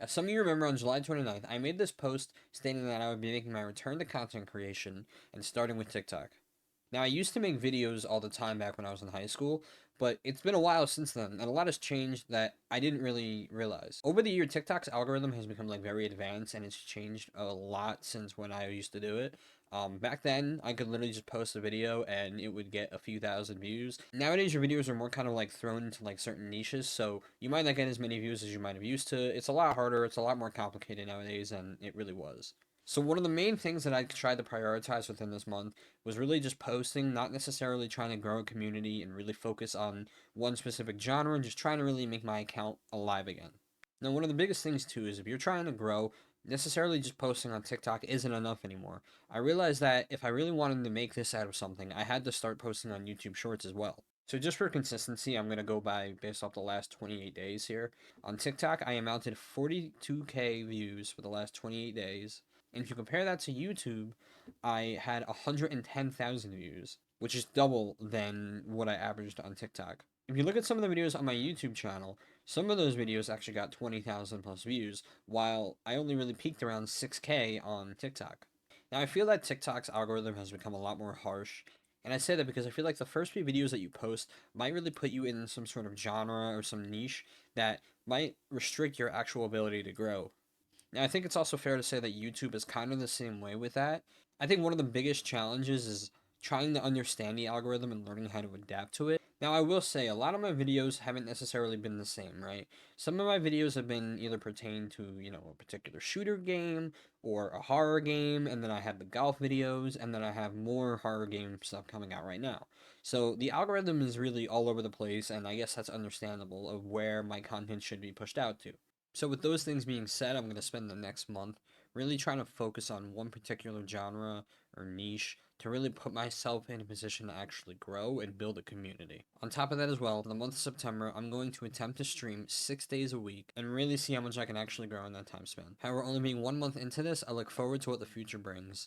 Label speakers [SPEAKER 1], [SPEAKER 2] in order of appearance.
[SPEAKER 1] As some of you remember, on July 29th, I made this post stating that I would be making my return to content creation and starting with TikTok. Now, I used to make videos all the time back when I was in high school, but it's been a while since then, and a lot has changed that I didn't really realize. Over the year, TikTok's algorithm has become like very advanced, and it's changed a lot since when I used to do it. Back then, I could literally just post a video and it would get a few thousand views. Nowadays, your videos are more kind of like thrown into like certain niches, so you might not get as many views as you might have used to. It's a lot harder, it's a lot more complicated nowadays than it really was. So one of the main things that I tried to prioritize within this month was really just posting, not necessarily trying to grow a community and really focus on one specific genre and just trying to really make my account alive again. Now, one of the biggest things too is if you're trying to grow, necessarily just posting on TikTok isn't enough anymore. I realized that if I really wanted to make this out of something, I had to start posting on YouTube Shorts as well. So just for consistency, I'm going to go by based off the last 28 days here. On TikTok, I amounted 42K views for the last 28 days. And if you compare that to YouTube, I had 110,000 views, which is double than what I averaged on TikTok. If you look at some of the videos on my YouTube channel, some of those videos actually got 20,000 plus views, while I only really peaked around 6K on TikTok. Now, I feel that TikTok's algorithm has become a lot more harsh, and I say that because I feel like the first few videos that you post might really put you in some sort of genre or some niche that might restrict your actual ability to grow. Now, I think it's also fair to say that YouTube is kind of the same way with that. I think one of the biggest challenges is trying to understand the algorithm and learning how to adapt to it. Now, I will say a lot of my videos haven't necessarily been the same, right? Some of my videos have been either pertain to, a particular shooter game or a horror game, and then I have the golf videos, and then I have more horror game stuff coming out right now. So the algorithm is really all over the place, and I guess that's understandable of where my content should be pushed out to. So with those things being said, I'm going to spend the next month really trying to focus on one particular genre or niche to really put myself in a position to actually grow and build a community. On top of that as well, for the month of September, I'm going to attempt to stream 6 days a week and really see how much I can actually grow in that time span. However, only being 1 month into this, I look forward to what the future brings.